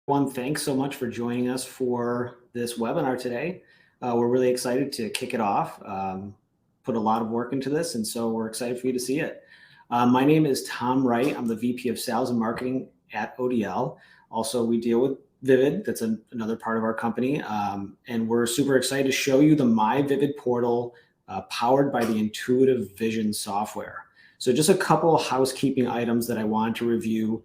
Everyone, thanks so much for joining us for this webinar today. We're really excited to kick it off. Put a lot of work into this, and so we're excited for you to see it. My name is Tom Wright. I'm the VP of Sales and Marketing at ODL. Also, we deal with Vivid. That's another part of our company. And we're super excited to show you the My Vivid portal powered by the intuitive Vision software. So just a couple of housekeeping items that I want to review.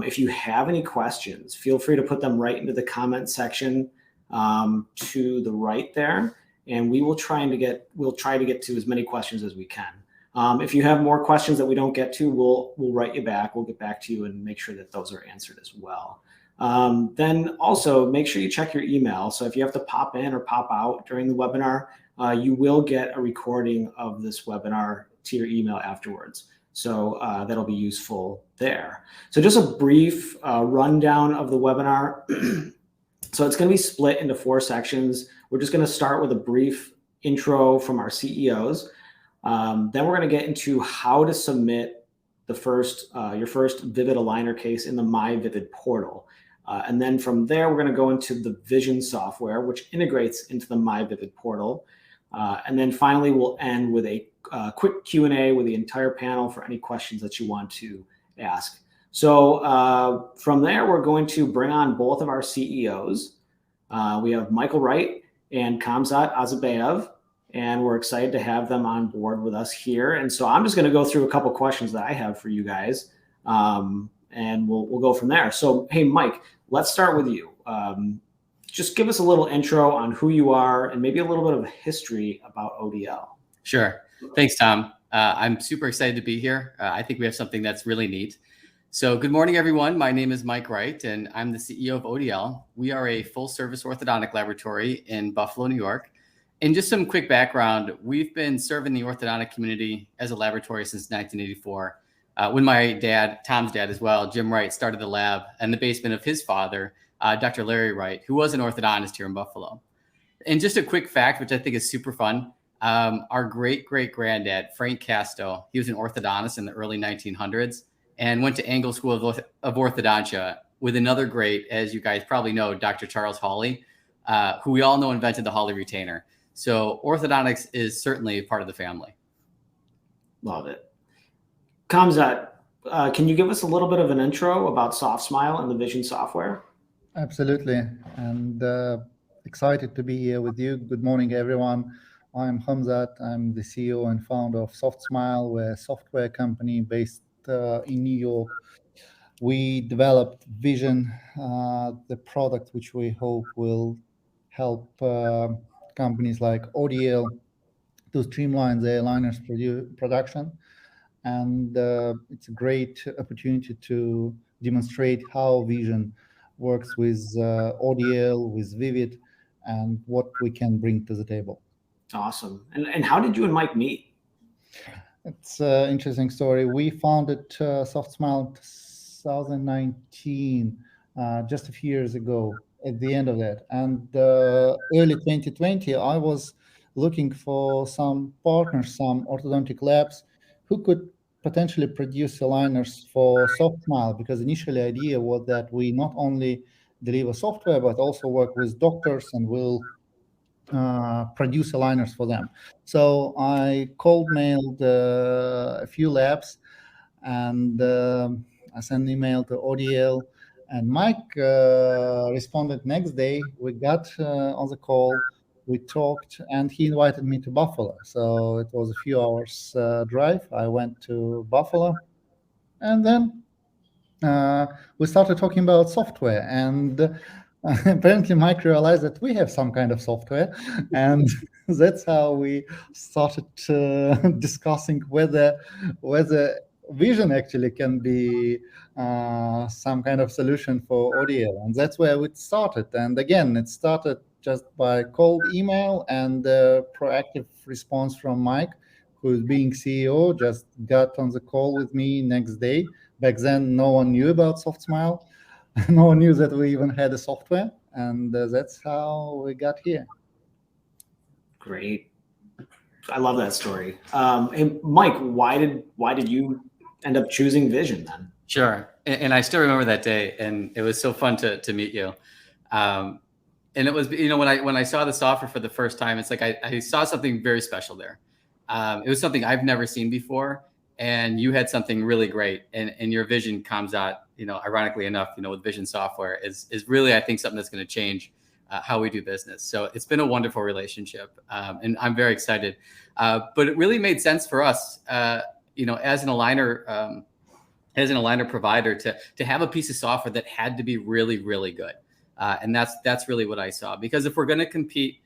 If you have any questions, feel free to put them right into the comment section to the right there, and we'll try to get to as many questions as we can. If you have more questions that we don't get to, we'll write you back. We'll get back to you and make sure that those are answered as well. Then also make sure you check your email. So if you have to pop in or pop out during the webinar, you will get a recording of this webinar to your email afterwards. So that'll be useful there. So just a brief rundown of the webinar. So it's going to be split into 4 sections. We're just going to start with a brief intro from our CEOs. Then we're going to get into how to submit your first Vivid aligner case in the My Vivid portal. And then from there, we're going to go into the Vision software, which integrates into the My Vivid portal. And then finally, we'll end with a quick Q&A with the entire panel for any questions that you want to ask. So from there, we're going to bring on both of our CEOs. We have Michael Wright and Kamzat Azabayev, and we're excited to have them on board with us here. And so I'm just going to go through a couple questions that I have for you guys, and we'll go from there. So, hey, Mike, let's start with you. Just give us a little intro on who you are and maybe a little bit of a history about ODL. Sure. Thanks, Tom. I'm super excited to be here. I think we have something that's really neat. So good morning, everyone. My name is Mike Wright, and I'm the CEO of ODL. We are a full-service orthodontic laboratory in Buffalo, New York. And just some quick background, we've been serving the orthodontic community as a laboratory since 1984. When my dad, Tom's dad as well, Jim Wright, started the lab in the basement of his father, Dr. Larry Wright, who was an orthodontist here in Buffalo. And just a quick fact, which I think is super fun, our great-great-granddad, Frank Casto, he was an orthodontist in the early 1900s and went to Angle School of Orthodontia with another great, as you guys probably know, Dr. Charles Hawley, who we all know invented the Hawley retainer. So orthodontics is certainly a part of the family. Love it. Kamzat, can you give us a little bit of an intro about SoftSmile and the Vision software? Absolutely, and excited to be here with you. Good morning, everyone. I'm Hamzat. I'm the CEO and founder of SoftSmile. We're a software company based in New York. We developed Vision, the product which we hope will help companies like ODL to streamline their aligners production. And it's a great opportunity to demonstrate how Vision works with ODL, with Vivid, and what we can bring to the table. Awesome. And how did you and Mike meet? It's an interesting story. We founded SoftSmile in 2019, just a few years ago, at the end of that. And early 2020, I was looking for some partners, some orthodontic labs who could potentially produce aligners for SoftSmile, because initially the idea was that we not only deliver software, but also work with doctors and will produce aligners for them. So I mailed a few labs, and I sent an email to ODL, and Mike responded next day. We got on the call, we talked, and he invited me to Buffalo. So it was a few hours drive. I went to Buffalo, and then we started talking about software. And apparently Mike realized that we have some kind of software, and that's how we started discussing whether Vision actually can be some kind of solution for ODL. And that's where it started. And again, it started just by cold email and proactive response from Mike, who is being CEO, just got on the call with me next day. Back then, no one knew about SoftSmile. No one knew that we even had a software, and that's how we got here. Great. I love that story. And Mike, why did you end up choosing Vision then? Sure. And I still remember that day, and it was so fun to meet you. And it was, when I saw the software for the first time, it's like I saw something very special there. It was something I've never seen before, and you had something really great. And your vision comes out, ironically enough, with Vision software is really, I think, something that's going to change how we do business. So it's been a wonderful relationship, and I'm very excited. But it really made sense for us, as an aligner. As an aligner provider, to have a piece of software that had to be really, really good. And that's really what I saw. Because if we're going to compete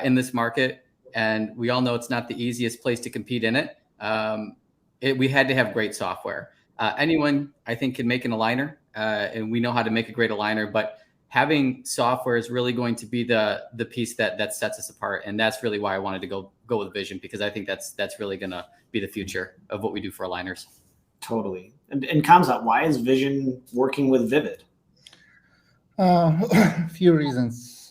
in this market, and we all know it's not the easiest place to compete in it, we had to have great software. Anyone, I think, can make an aligner, and we know how to make a great aligner. But having software is really going to be the piece that sets us apart. And that's really why I wanted to go with Vision, because I think that's really going to be the future of what we do for aligners. Totally. And Kamzat, why is Vision working with Vivid? A few reasons.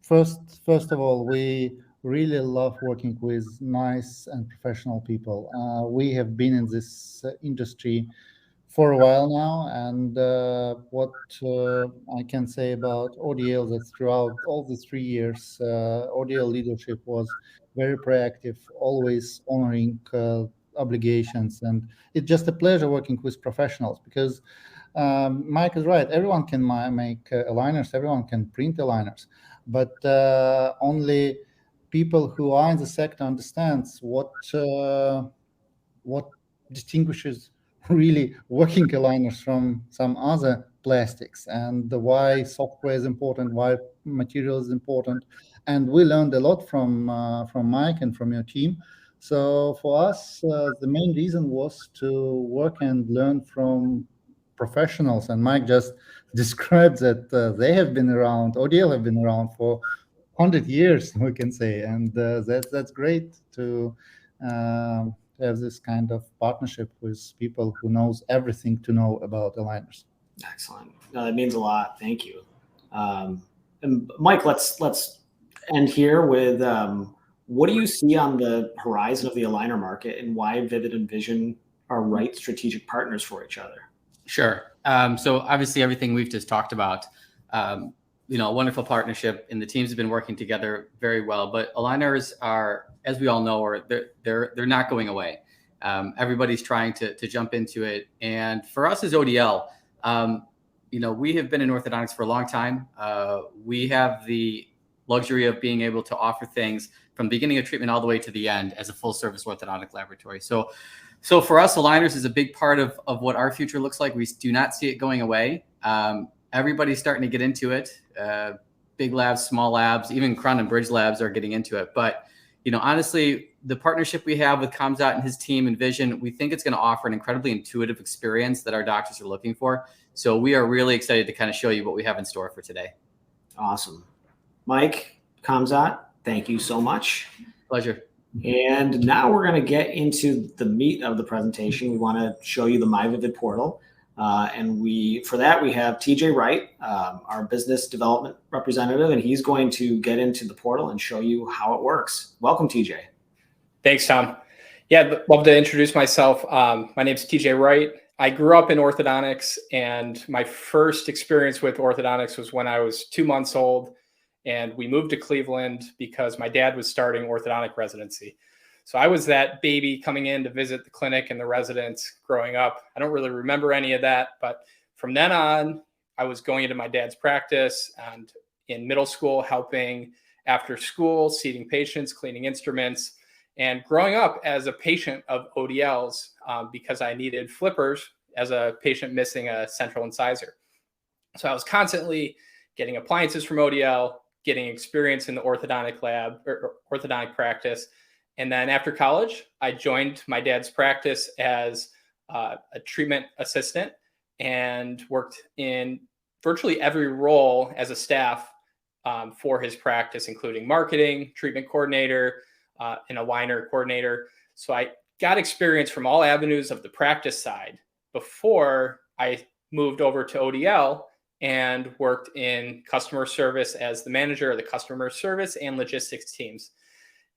First of all, we really love working with nice and professional people. We have been in this industry for a while now, and what I can say about ODL, that throughout all the 3 years, ODL leadership was very proactive, always honoring obligations, and it's just a pleasure working with professionals, because Mike is right. Everyone can make aligners, everyone can print aligners, but only people who are in the sector understands what distinguishes really working aligners from some other plastics, and why software is important, why material is important. And we learned a lot from Mike and from your team. So for us, the main reason was to work and learn from professionals. And Mike just described that they have been around, ODL have been around for 100 years, we can say. And that's great to have this kind of partnership with people who knows everything to know about aligners. Excellent. No, that means a lot. Thank you. And Mike, let's end here with what do you see on the horizon of the aligner market, and why Vivid and Vision are right strategic partners for each other? Sure. So obviously everything we've just talked about, a wonderful partnership, and the teams have been working together very well. But aligners are, as we all know, they're not going away. Everybody's trying to jump into it. And for us as ODL, we have been in orthodontics for a long time. We have the luxury of being able to offer things from the beginning of treatment all the way to the end as a full service orthodontic laboratory. So for us, aligners is a big part of what our future looks like. We do not see it going away. Everybody's starting to get into it. Big labs, small labs, even Crown and Bridge labs are getting into it. But, honestly, the partnership we have with Kamzat and his team and Vision, we think it's going to offer an incredibly intuitive experience that our doctors are looking for. So we are really excited to kind of show you what we have in store for today. Awesome. Mike, Kamzat, thank you so much. Pleasure. And now we're going to get into the meat of the presentation. We want to show you the MyVivid portal. And for that, we have TJ Wright, our business development representative, and he's going to get into the portal and show you how it works. Welcome, TJ. Thanks, Tom. Yeah, I'd love to introduce myself. My name is TJ Wright. I grew up in orthodontics, and my first experience with orthodontics was when I was 2 months old, and we moved to Cleveland because my dad was starting orthodontic residency. So I was that baby coming in to visit the clinic and the residents growing up. I don't really remember any of that, but from then on, I was going into my dad's practice, and in middle school, helping after school, seating patients, cleaning instruments, and growing up as a patient of ODLs because I needed flippers as a patient missing a central incisor. So I was constantly getting appliances from ODL, getting experience in the orthodontic lab or orthodontic practice. And then after college, I joined my dad's practice as a treatment assistant and worked in virtually every role as a staff for his practice, including marketing, treatment coordinator, and aligner coordinator. So I got experience from all avenues of the practice side before I moved over to ODL and worked in customer service as the manager of the customer service and logistics teams.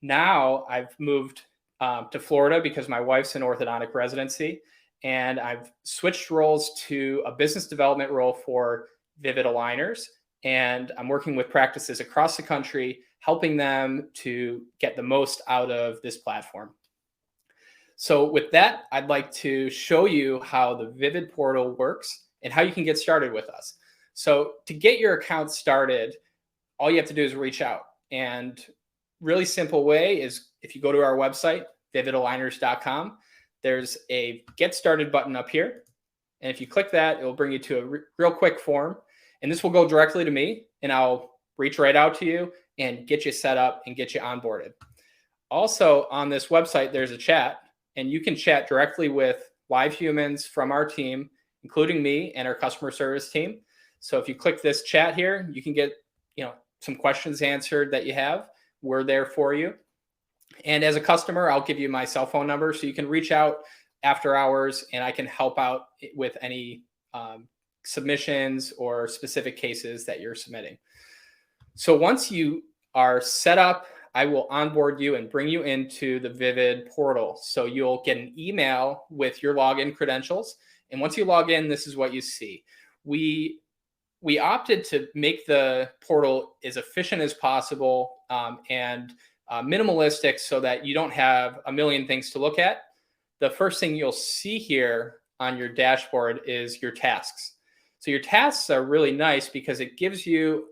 Now I've moved to Florida because my wife's in orthodontic residency, and I've switched roles to a business development role for Vivid Aligners. And I'm working with practices across the country, helping them to get the most out of this platform. So with that, I'd like to show you how the Vivid portal works and how you can get started with us. So to get your account started, all you have to do is reach out. And really simple way is if you go to our website, vividaligners.com, there's a Get Started button up here. And if you click that, it will bring you to a real quick form. And this will go directly to me, and I'll reach right out to you and get you set up and get you onboarded. Also on this website, there's a chat, and you can chat directly with live humans from our team, including me and our customer service team. So if you click this chat here, you can get, some questions answered that you have. We're there for you. And as a customer, I'll give you my cell phone number so you can reach out after hours, and I can help out with any submissions or specific cases that you're submitting. So once you are set up, I will onboard you and bring you into the Vivid portal. So you'll get an email with your login credentials. And once you log in, this is what you see. We opted to make the portal as efficient as possible and minimalistic so that you don't have a million things to look at. The first thing you'll see here on your dashboard is your tasks. So your tasks are really nice because it gives you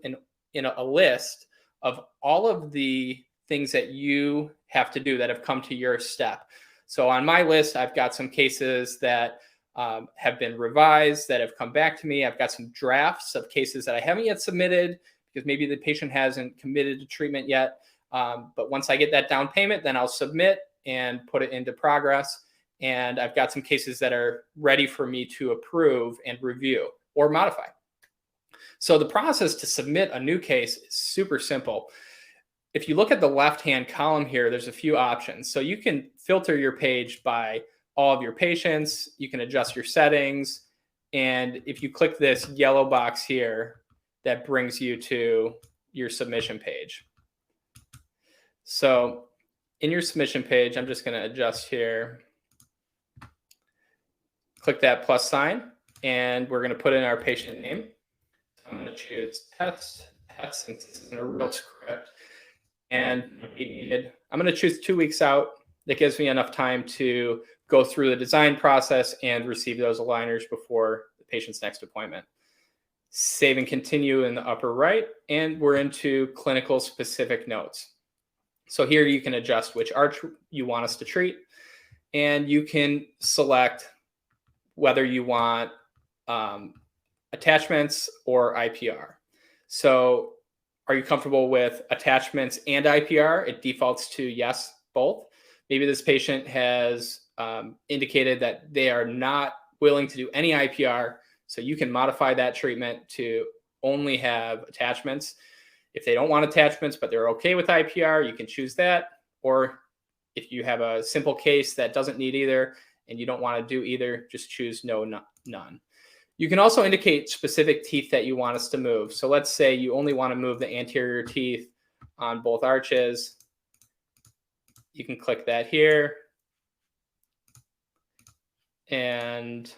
a list of all of the things that you have to do that have come to your step. So on my list, I've got some cases that have been revised that have come back to me. I've got some drafts of cases that I haven't yet submitted because maybe the patient hasn't committed to treatment yet. But once I get that down payment, then I'll submit and put it into progress. And I've got some cases that are ready for me to approve and review or modify. So the process to submit a new case is super simple. If you look at the left-hand column here, there's a few options. So you can filter your page by all of your patients. You can adjust your settings. And if you click this yellow box here, that brings you to your submission page. So in your submission page, I'm just going to adjust here. Click that plus sign, and we're going to put in our patient name. I'm going to choose test since this isn't a real script. And I'm going to choose 2 weeks out. That gives me enough time to go through the design process and receive those aligners before the patient's next appointment. Save and continue in the upper right, and we're into clinical specific notes. So here you can adjust which arch you want us to treat, and you can select whether you want attachments or IPR. So are you comfortable with attachments and IPR? It defaults to yes, both. Maybe this patient has indicated that they are not willing to do any IPR, so you can modify that treatment to only have attachments. If they don't want attachments, but they're okay with IPR, you can choose that. Or if you have a simple case that doesn't need either and you don't want to do either, just choose no, none. You can also indicate specific teeth that you want us to move. So let's say you only want to move the anterior teeth on both arches. You can click that here. And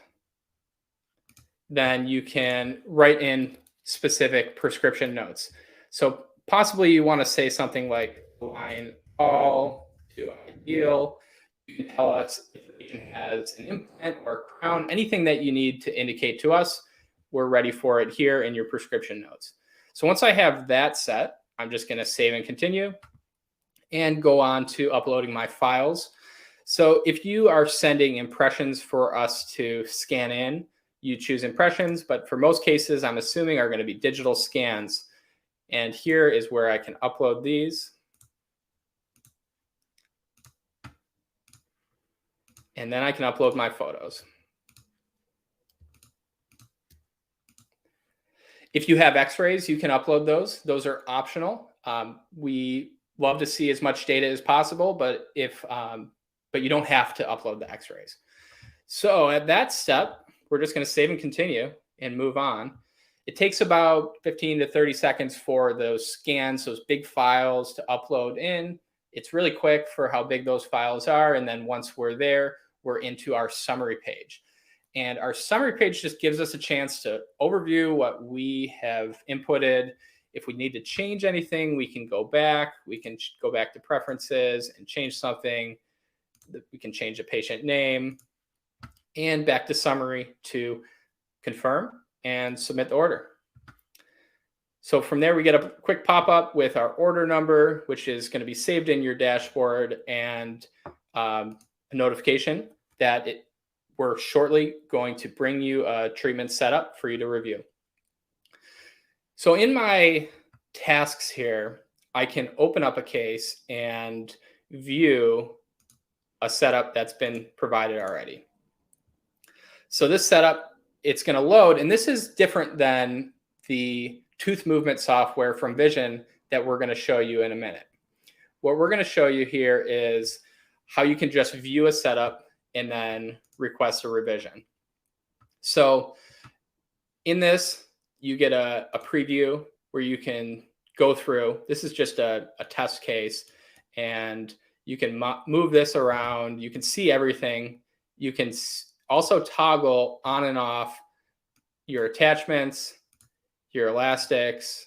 then you can write in specific prescription notes. So possibly you want to say something like line all to ideal. You can tell us if the patient has an implant or a crown, anything that you need to indicate to us. We're ready for it here in your prescription notes. So once I have that set, I'm just going to save and continue and go on to uploading my files. So if you are sending impressions for us to scan in, you choose impressions, but for most cases, I'm assuming are going to be digital scans. And here is where I can upload these. And then I can upload my photos. If you have x-rays, you can upload those. Those are optional. We love to see as much data as possible, but you don't have to upload the x-rays. So at that step, we're just going to save and continue and move on. It takes about 15 to 30 seconds for those scans, those big files to upload in. It's really quick for how big those files are. And then once we're there, we're into our summary page. And our summary page just gives us a chance to overview what we have inputted. If we need to change anything, we can go back. We can go back to preferences and change something. We can change a patient name and back to summary to confirm and submit the order. So from there, we get a quick pop-up with our order number, which is going to be saved in your dashboard, and a notification that we're shortly going to bring you a treatment setup for you to review. So in my tasks here, I can open up a case and view a setup that's been provided already. So this setup, it's going to load, and this is different than the tooth movement software from Vision that we're going to show you in a minute. What we're going to show you here is how you can just view a setup and then request a revision. So in this, you get a preview where you can go through. This is just a test case, and you can move this around. You can see everything. You can also toggle on and off your attachments, your elastics,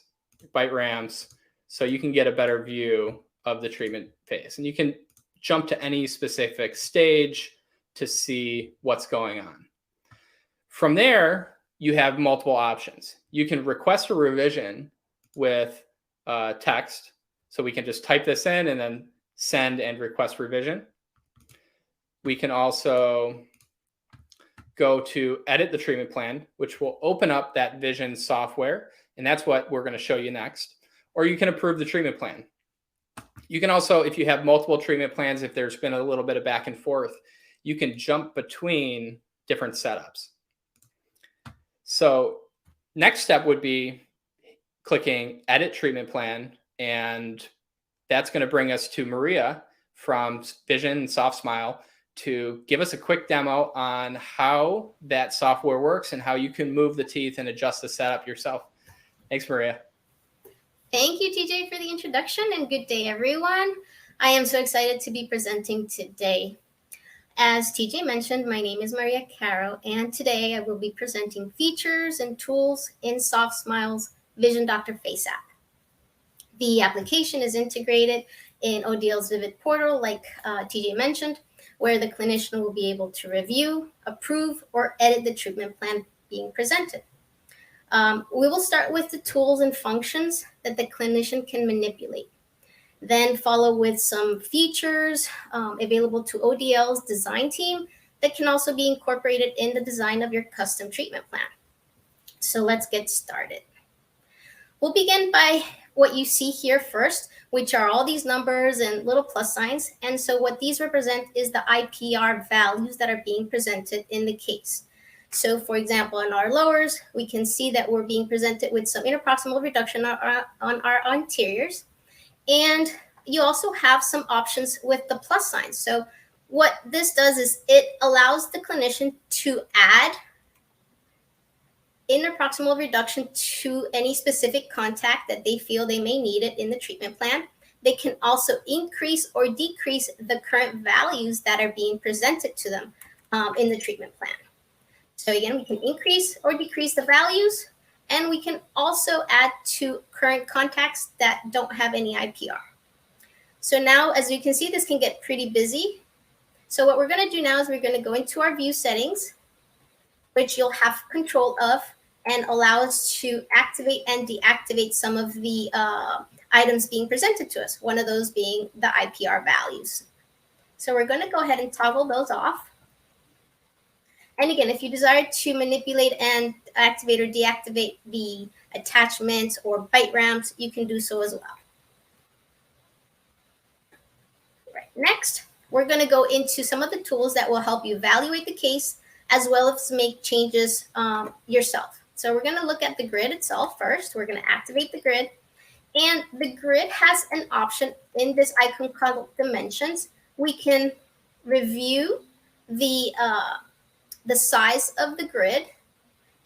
bite ramps, so you can get a better view of the treatment phase. And you can jump to any specific stage to see what's going on. From there, you have multiple options. You can request a revision with text. So we can just type this in and then send and request revision. We can also go to edit the treatment plan, which will open up that Vision software. And that's what we're going to show you next. Or you can approve the treatment plan. You can also, if you have multiple treatment plans, if there's been a little bit of back and forth, you can jump between different setups. So next step would be clicking edit treatment plan. And that's going to bring us to Maria from Vision and SoftSmile to give us a quick demo on how that software works and how you can move the teeth and adjust the setup yourself. Thanks, Maria. Thank you, TJ, for the introduction, and good day, everyone. I am so excited to be presenting today. As TJ mentioned, my name is Maria Caro, and today I will be presenting features and tools in SoftSmile's Vision Doctor Face app. The application is integrated in ODL's Vivid portal, like TJ mentioned, where the clinician will be able to review, approve, or edit the treatment plan being presented. We will start with the tools and functions that the clinician can manipulate, then follow with some features available to ODL's design team that can also be incorporated in the design of your custom treatment plan. So let's get started. We'll begin by what you see here first, which are all these numbers and little plus signs. And so what these represent is the IPR values that are being presented in the case. So for example, in our lowers, we can see that we're being presented with some interproximal reduction on our anteriors. And you also have some options with the plus signs. So what this does is it allows the clinician to add interproximal reduction to any specific contact that they feel they may need it in the treatment plan. They can also increase or decrease the current values that are being presented to them in the treatment plan. So again, we can increase or decrease the values, and we can also add to current contacts that don't have any IPR. So now, as you can see, this can get pretty busy. So what we're going to do now is we're going to go into our view settings, which you'll have control of, and allow us to activate and deactivate some of the items being presented to us, one of those being the IPR values. So we're going to go ahead and toggle those off. And again, if you desire to manipulate and activate or deactivate the attachments or bite ramps, you can do so as well. Right. Next, we're going to go into some of the tools that will help you evaluate the case as well as make changes yourself. So we're going to look at the grid itself first. We're going to activate the grid. And the grid has an option in this icon called dimensions. We can review the size of the grid,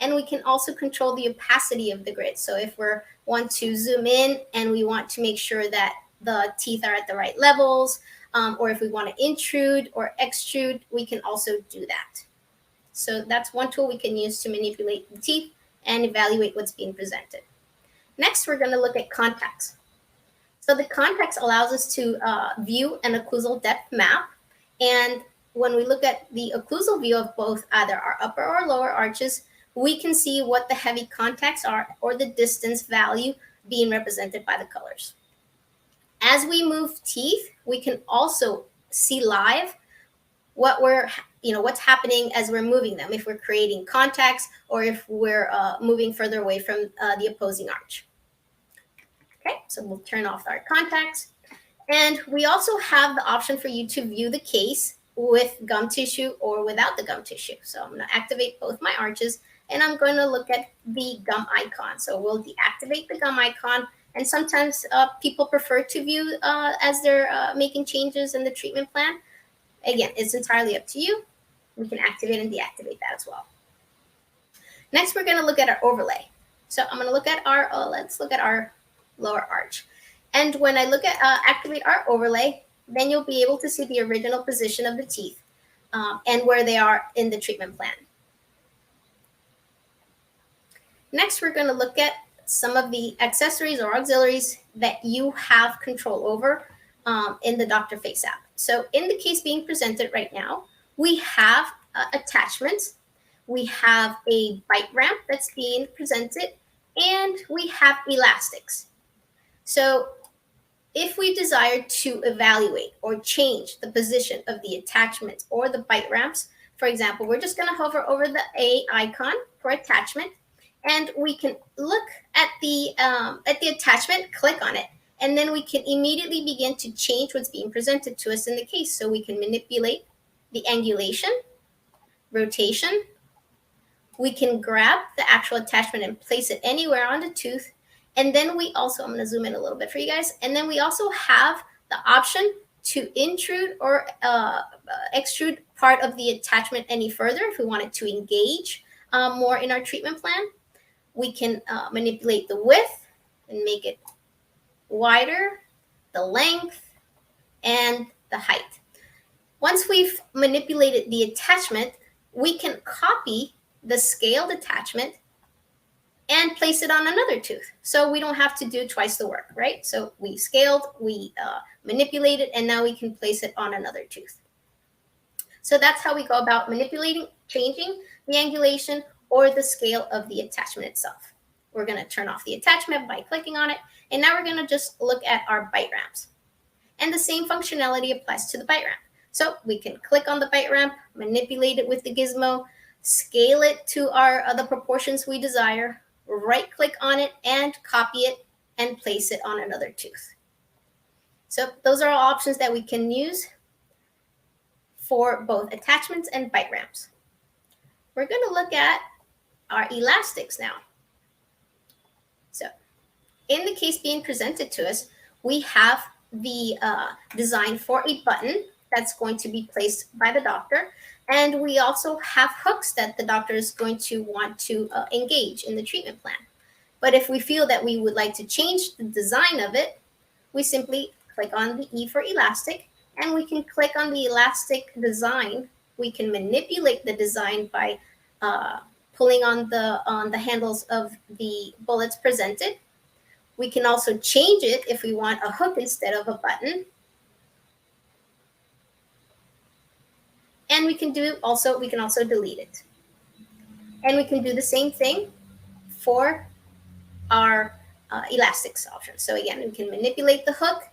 and we can also control the opacity of the grid. So if we want to zoom in and we want to make sure that the teeth are at the right levels, or if we want to intrude or extrude, we can also do that. So that's one tool we can use to manipulate the teeth and evaluate what's being presented. Next, we're going to look at contacts. So the contacts allows us to view an occlusal depth map. And when we look at the occlusal view of both either our upper or lower arches, we can see what the heavy contacts are or the distance value being represented by the colors. As we move teeth, we can also see live what's happening as we're moving them, if we're creating contacts or if we're moving further away from the opposing arch. Okay, so we'll turn off our contacts. And we also have the option for you to view the case with gum tissue or without the gum tissue. So I'm going to activate both my arches and I'm going to look at the gum icon. So we'll deactivate the gum icon. And sometimes people prefer to view as they're making changes in the treatment plan. Again, it's entirely up to you. We can activate and deactivate that as well. Next, we're going to look at our overlay. So I'm going to look at let's look at our lower arch. And when I look at activate our overlay, then you'll be able to see the original position of the teeth and where they are in the treatment plan. Next, we're going to look at some of the accessories or auxiliaries that you have control over in the Dr. Face app. So in the case being presented right now, we have attachments, we have a bite ramp that's being presented, and we have elastics. So if we desire to evaluate or change the position of the attachments or the bite ramps, for example, we're just going to hover over the A icon for attachment, and we can look at the attachment, click on it, and then we can immediately begin to change what's being presented to us in the case. So we can manipulate the angulation, rotation. We can grab the actual attachment and place it anywhere on the tooth. And then we also, I'm going to zoom in a little bit for you guys. And then we also have the option to intrude or extrude part of the attachment any further if we wanted to engage more in our treatment plan. We can manipulate the width and make it wider, the length, and the height. Once we've manipulated the attachment, we can copy the scaled attachment and place it on another tooth. So we don't have to do twice the work, right? So we scaled, we manipulated, and now we can place it on another tooth. So that's how we go about manipulating, changing the angulation or the scale of the attachment itself. We're going to turn off the attachment by clicking on it. And now we're going to just look at our bite ramps. And the same functionality applies to the bite ramp. So we can click on the bite ramp, manipulate it with the gizmo, scale it to the proportions we desire, right click on it and copy it and place it on another tooth. So those are all options that we can use for both attachments and bite ramps. We're going to look at our elastics now. So in the case being presented to us, we have the design for a button that's going to be placed by the doctor. And we also have hooks that the doctor is going to want to engage in the treatment plan. But if we feel that we would like to change the design of it, we simply click on the E for elastic, and we can click on the elastic design. We can manipulate the design by pulling on the handles of the bullets presented. We can also change it if we want a hook instead of a button. And we can also delete it. And we can do the same thing for our elastics option. So again, we can manipulate the hook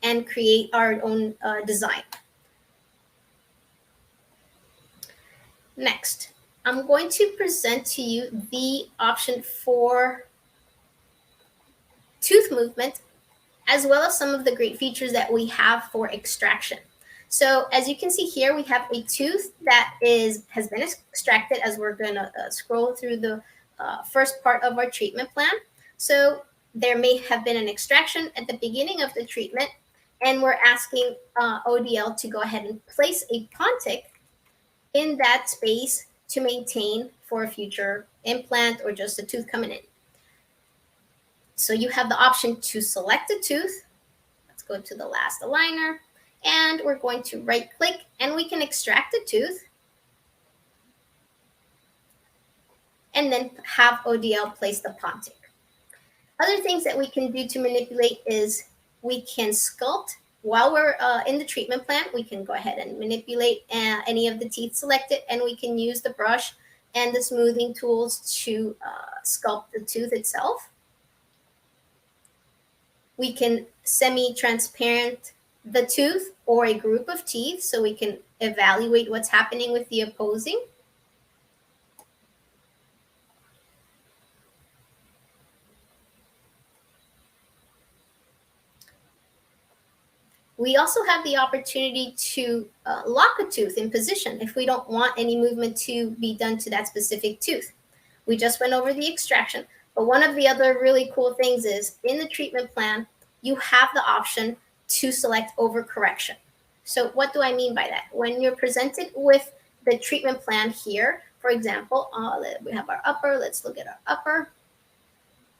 and create our own design. Next, I'm going to present to you the option for tooth movement, as well as some of the great features that we have for extraction. So as you can see here, we have a tooth that has been extracted as we're going to scroll through the first part of our treatment plan. So there may have been an extraction at the beginning of the treatment, and we're asking ODL to go ahead and place a pontic in that space to maintain for a future implant or just a tooth coming in. So you have the option to select a tooth. Let's go to the last aligner, and we're going to right click, and we can extract the tooth and then have ODL place the Pontic. Other things that we can do to manipulate is we can sculpt while we're in the treatment plan. We can go ahead and manipulate any of the teeth selected, and we can use the brush and the smoothing tools to sculpt the tooth itself. We can semi-transparent the tooth or a group of teeth so we can evaluate what's happening with the opposing. We also have the opportunity to lock a tooth in position if we don't want any movement to be done to that specific tooth. We just went over the extraction, but one of the other really cool things is in the treatment plan, you have the option to select overcorrection. So what do I mean by that? When you're presented with the treatment plan here, for example, we have our upper. Let's look at our upper.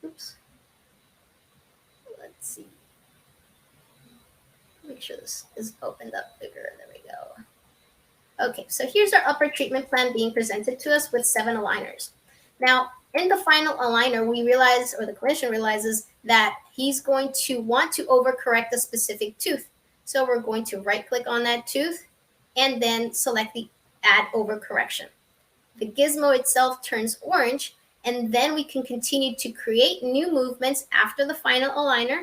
Oops. Let's see. Make sure this is opened up bigger. There we go. Okay, so here's our upper treatment plan being presented to us with 7 aligners. Now, in the final aligner, we realize, or the clinician realizes, that he's going to want to overcorrect a specific tooth. So we're going to right-click on that tooth and then select the Add Overcorrection. The gizmo itself turns orange, and then we can continue to create new movements after the final aligner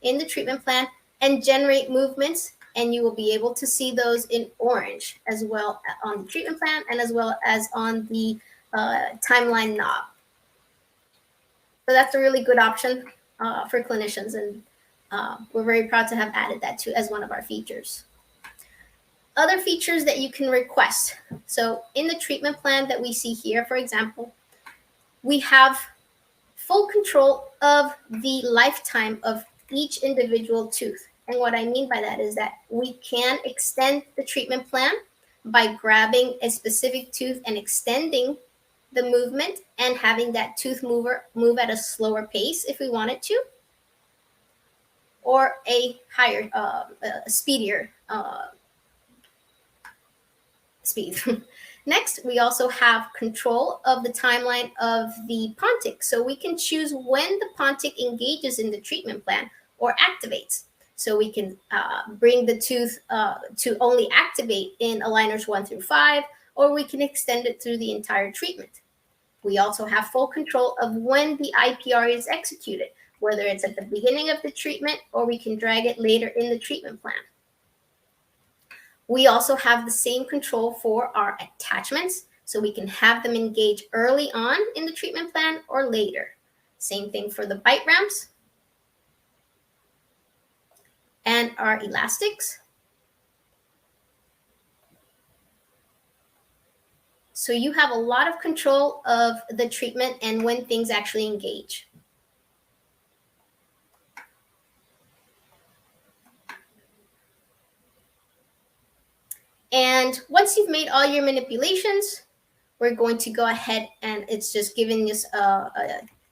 in the treatment plan and generate movements, and you will be able to see those in orange as well on the treatment plan and as well as on the timeline knob. So that's a really good option for clinicians, and we're very proud to have added that to as one of our features. Other features that you can request. So in the treatment plan that we see here, for example, we have full control of the lifetime of each individual tooth. And what I mean by that is that we can extend the treatment plan by grabbing a specific tooth and extending the movement and having that tooth move at a slower pace if we wanted to, or a higher, speedier speed. Next, we also have control of the timeline of the Pontic. So we can choose when the Pontic engages in the treatment plan or activates. So we can bring the tooth to only activate in aligners 1 through 5, or we can extend it through the entire treatment. We also have full control of when the IPR is executed, whether it's at the beginning of the treatment or we can drag it later in the treatment plan. We also have the same control for our attachments, so we can have them engage early on in the treatment plan or later. Same thing for the bite ramps and our elastics. So you have a lot of control of the treatment and when things actually engage. And once you've made all your manipulations, we're going to go ahead, and it's just giving us a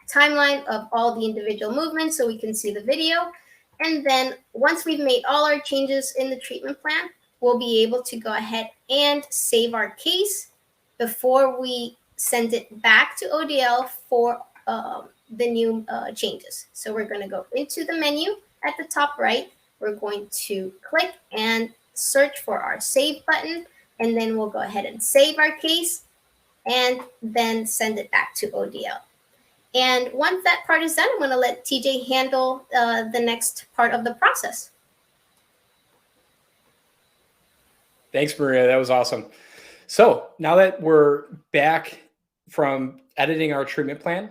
timeline of all the individual movements so we can see the video. And then once we've made all our changes in the treatment plan, we'll be able to go ahead and save our case before we send it back to ODL for the new changes. So we're going to go into the menu at the top right. We're going to click and search for our save button, and then we'll go ahead and save our case and then send it back to ODL. And once that part is done, I'm going to let TJ handle the next part of the process. Thanks, Maria. That was awesome. So now that we're back from editing our treatment plan,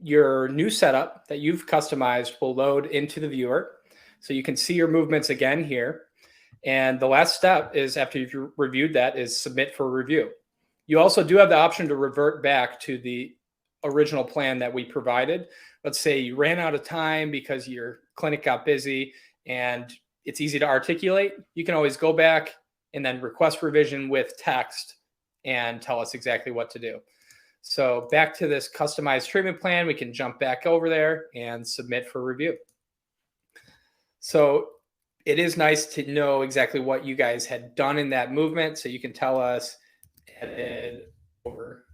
your new setup that you've customized will load into the viewer. So you can see your movements again here. And the last step is, after you've reviewed that, is submit for review. You also do have the option to revert back to the original plan that we provided. Let's say you ran out of time because your clinic got busy and it's easy to articulate. You can always go back and then request revision with text and tell us exactly what to do. So back to this customized treatment plan, we can jump back over there and submit for review. So it is nice to know exactly what you guys had done in that movement. So you can tell us edit over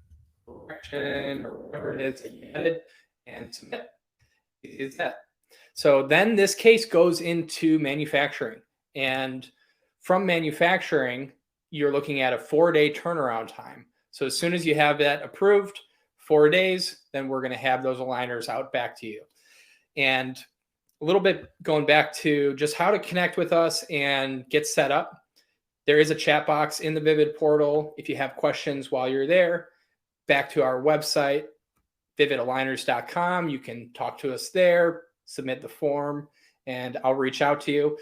correction or whatever it is that you edit and submit. Is that. So then this case goes into manufacturing. And from manufacturing, you're looking at a 4-day turnaround time. So as soon as you have that approved, 4 days, then we're going to have those aligners out back to you. And a little bit going back to just how to connect with us and get set up. There is a chat box in the Vivid portal. If you have questions while you're there, back to our website, vividaligners.com. You can talk to us there, submit the form, and I'll reach out to you.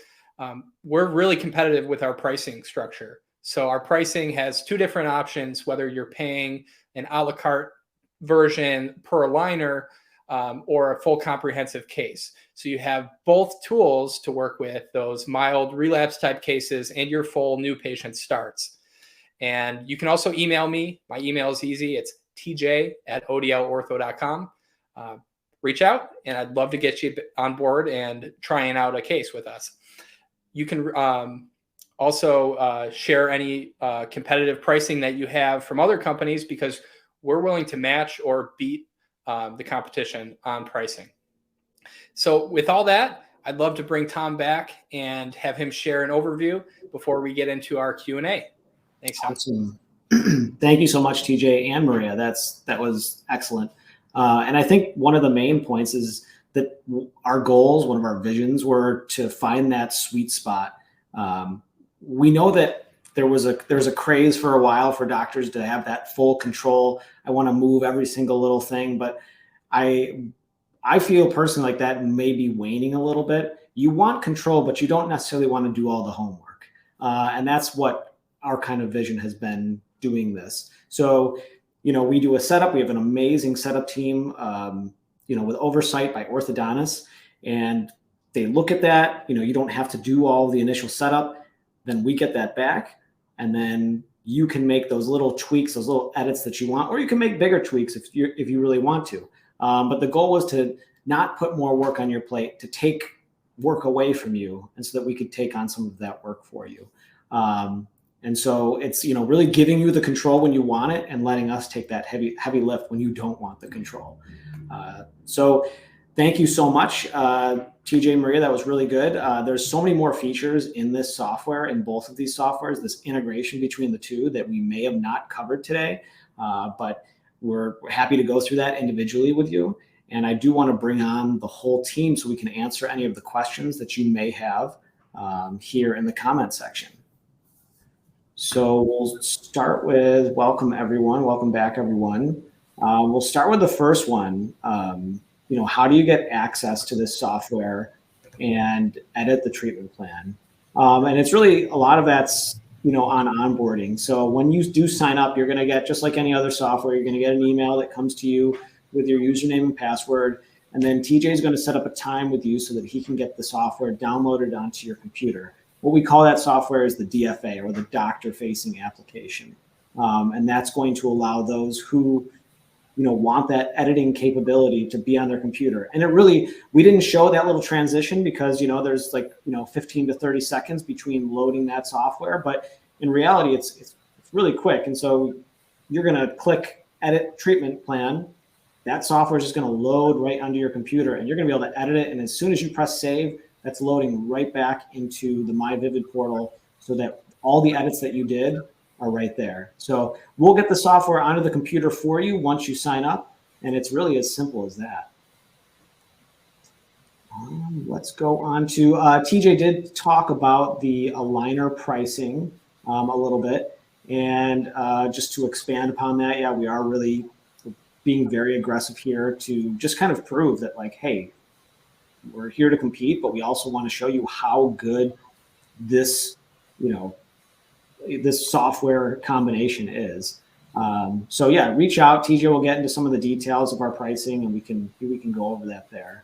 We're really competitive with our pricing structure. So our pricing has 2 different options, whether you're paying an a la carte version per aligner or a full comprehensive case. So you have both tools to work with, those mild relapse type cases and your full new patient starts. And you can also email me. My email is easy. It's tj@odlortho.com. Reach out, and I'd love to get you on board and trying out a case with us. You can also share any competitive pricing that you have from other companies, because we're willing to match or beat the competition on pricing. So with all that, I'd love to bring Tom back and have him share an overview before we get into our Q&A. Thanks, Tom. Awesome. Thank you so much, TJ and Maria. That was excellent. And I think one of the main points is that our goals, one of our visions, were to find that sweet spot. We know that there was a craze for a while for doctors to have that full control. I want to move every single little thing, but I feel personally like that may be waning a little bit. You want control, but you don't necessarily want to do all the homework. And that's what our kind of vision has been doing this. So, we do a setup. We have an amazing setup team, with oversight by orthodontists, and they look at that. You don't have to do all the initial setup. Then we get that back, and then you can make those little tweaks, those little edits that you want, or you can make bigger tweaks if you really want to. But the goal was to not put more work on your plate, to take work away from you, and so that we could take on some of that work for you. And so it's, really giving you the control when you want it and letting us take that heavy lift when you don't want the control. So thank you so much, TJ, Maria. That was really good. There's so many more features in this software, in both of these softwares, this integration between the two that we may have not covered today. But we're happy to go through that individually with you. And I do want to bring on the whole team so we can answer any of the questions that you may have here in the comment section. So we'll start with welcome everyone. Welcome back, everyone. We'll start with the first one. How do you get access to this software and edit the treatment plan? And it's really, a lot of that's, on onboarding. So when you do sign up, you're going to get, just like any other software, you're going to get an email that comes to you with your username and password. And then TJ is going to set up a time with you so that he can get the software downloaded onto your computer. What we call that software is the DFA, or the doctor-facing application. And that's going to allow those who want that editing capability to be on their computer. And we didn't show that little transition because, there's 15 to 30 seconds between loading that software, but in reality, it's really quick. And so you're going to click edit treatment plan. That software is just going to load right onto your computer, and you're going to be able to edit it. And as soon as you press save, that's loading right back into the My Vivid portal, so that all the edits that you did are right there. So we'll get the software onto the computer for you once you sign up, and it's really as simple as that. Let's go on to, TJ did talk about the aligner pricing a little bit, and just to expand upon that, yeah, we are really being very aggressive here to just kind of prove that, hey, we're here to compete, but we also want to show you how good this, this software combination is. So yeah, reach out. TJ will get into some of the details of our pricing, and we can go over that there.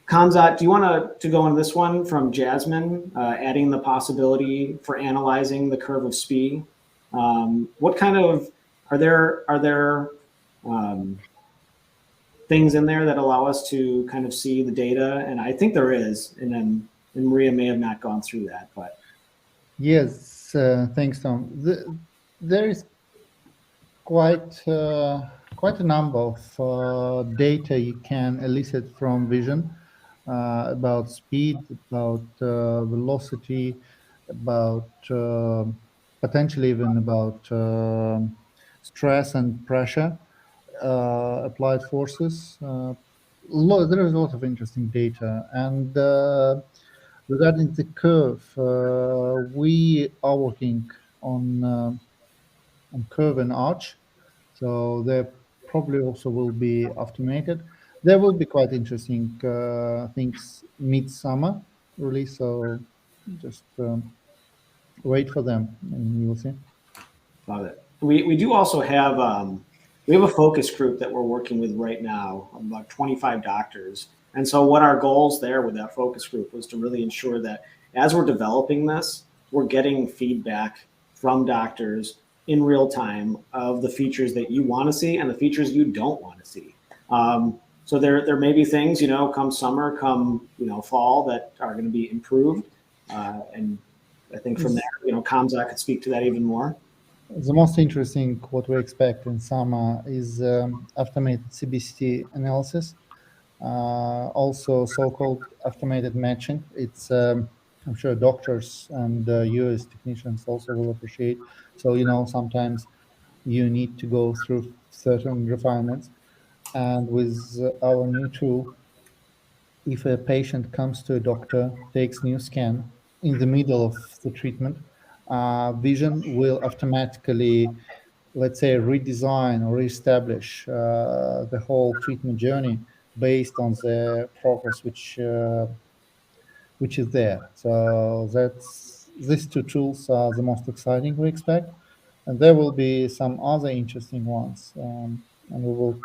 Kamzat, do you want to go into this one from Jasmine, adding the possibility for analyzing the curve of SPIE? What kind of, are there things in there that allow us to kind of see the data? And I think there is, and then Maria may have not gone through that, but. Yes, thanks, Tom. There is quite a number of data you can elicit from vision about speed, about velocity, about potentially even about stress and pressure, applied forces. There is a lot of interesting data. And regarding the curve, we are working on curve and arch. So there probably also will be automated. There will be quite interesting things midsummer, really. So just wait for them, and you'll see. Love it. We do also have we have a focus group that we're working with right now, about 25 doctors. And so what our goals there with that focus group was to really ensure that as we're developing this, we're getting feedback from doctors in real time of the features that you want to see and the features you don't want to see. So there may be things, come summer, come, fall that are going to be improved. And I think from there, Kamza could speak to that even more. The most interesting what we expect in summer is automated CBCT analysis, also so-called automated matching. It's I'm sure doctors and US technicians also will appreciate. So sometimes you need to go through certain refinements, and with our new tool, if a patient comes to a doctor, takes new scan in the middle of the treatment, vision will automatically, let's say, redesign or reestablish the whole treatment journey based on the progress which is there. So these two tools are the most exciting we expect, and there will be some other interesting ones, and we will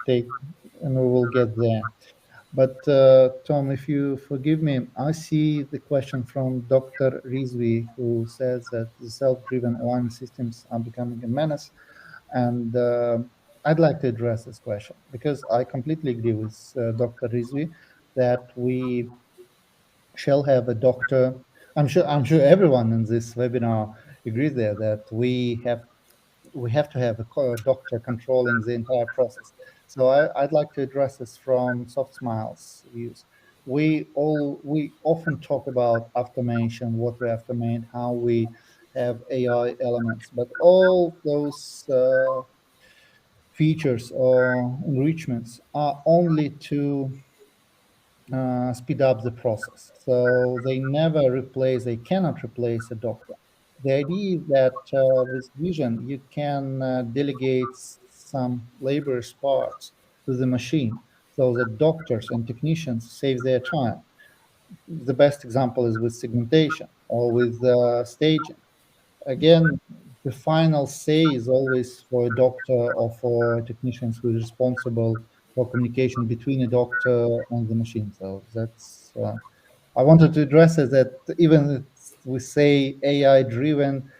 get there. But Tom, if you forgive me, I see the question from Dr. Rizvi, who says that the self-driven alignment systems are becoming a menace. And I'd like to address this question because I completely agree with Dr. Rizvi that we shall have a doctor. I'm sure everyone in this webinar agrees there that we have to have a doctor controlling the entire process. So I'd like to address this from SoftSmile's views. We often talk about automation, what we automate, how we have AI elements, but all those features or enrichments are only to speed up the process. So they cannot replace a doctor. The idea is that with vision, you can delegate some laborious parts to the machine so that doctors and technicians save their time. The best example is with segmentation or with staging. Again, the final say is always for a doctor or for technicians who is responsible for communication between a doctor and the machine. So that's I wanted to address it that even if we say AI driven,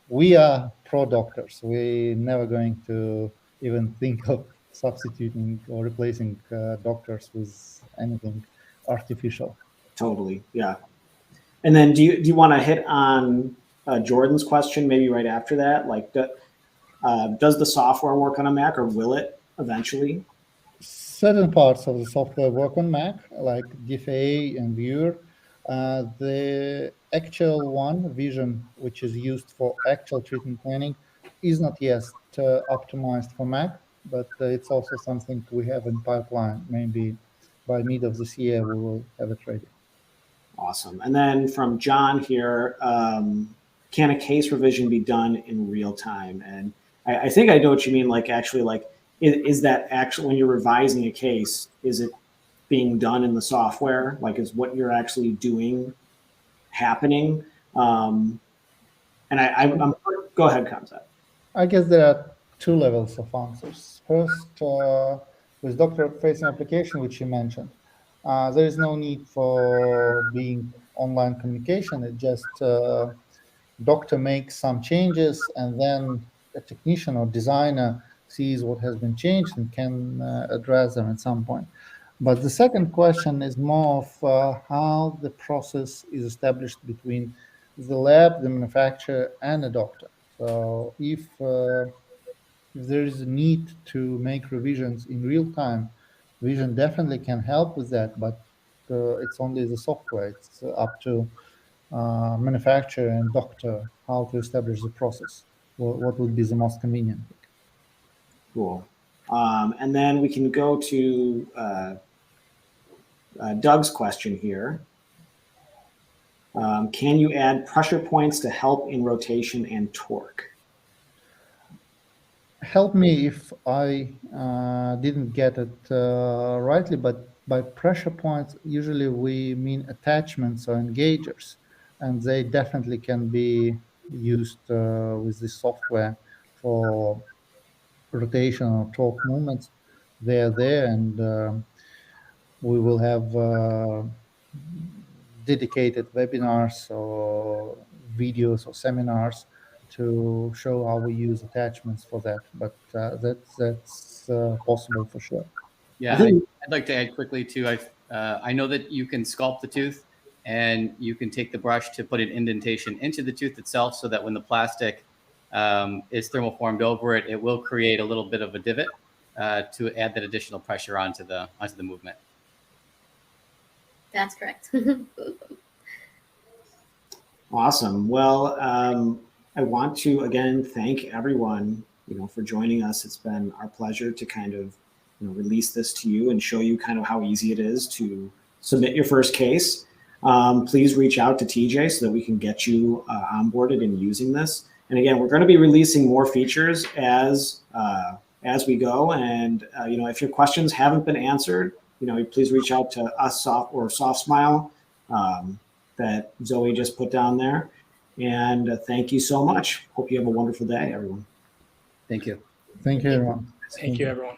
we are pro doctors. We're never going to even think of substituting or replacing doctors with anything artificial. Totally, yeah. And then do you want to hit on Jordan's question maybe right after that? Like, does the software work on a Mac, or will it eventually? Certain parts of the software work on Mac, like DFA and Viewer. The actual one, Vision, which is used for actual treatment planning, is not yet optimized for Mac, but it's also something we have in pipeline. Maybe by mid of this year, we will have it ready. Awesome. And then from John here, can a case revision be done in real time? And I think I know what you mean. Like, actually, like, is that actually when you're revising a case, is it being done in the software? Like, is what you're actually doing happening? And I'm go ahead, Kamza. I guess there are two levels of answers. First, with doctor-facing application, which you mentioned, there is no need for being online communication. It just doctor makes some changes, and then a technician or designer sees what has been changed and can address them at some point. But the second question is more of how the process is established between the lab, the manufacturer, and the doctor. So if there is a need to make revisions in real time, Vision definitely can help with that, but it's only the software. It's up to manufacturer and doctor how to establish the process. What would be the most convenient? Cool. And then we can go to Doug's question here. Can you add pressure points to help in rotation and torque? Help me if I didn't get it rightly, but by pressure points, usually we mean attachments or engagers, and they definitely can be used with this software for rotation or torque movements. They are there, and we will have dedicated webinars or videos or seminars to show how we use attachments for that. But that's possible for sure. Yeah, I'd like to add quickly too. I know that you can sculpt the tooth, and you can take the brush to put an indentation into the tooth itself, so that when the plastic is thermoformed over it, it will create a little bit of a divot to add that additional pressure onto the movement. That's correct. Awesome. Well, I want to again thank everyone, for joining us. It's been our pleasure to kind of, release this to you and show you kind of how easy it is to submit your first case. Please reach out to TJ so that we can get you onboarded in using this. And again, we're going to be releasing more features as we go. And if your questions haven't been answered, please reach out to us or SoftSmile that Zoe just put down there. And thank you so much. Hope you have a wonderful day, everyone. Thank you. Thank you, everyone. Thank you, everyone.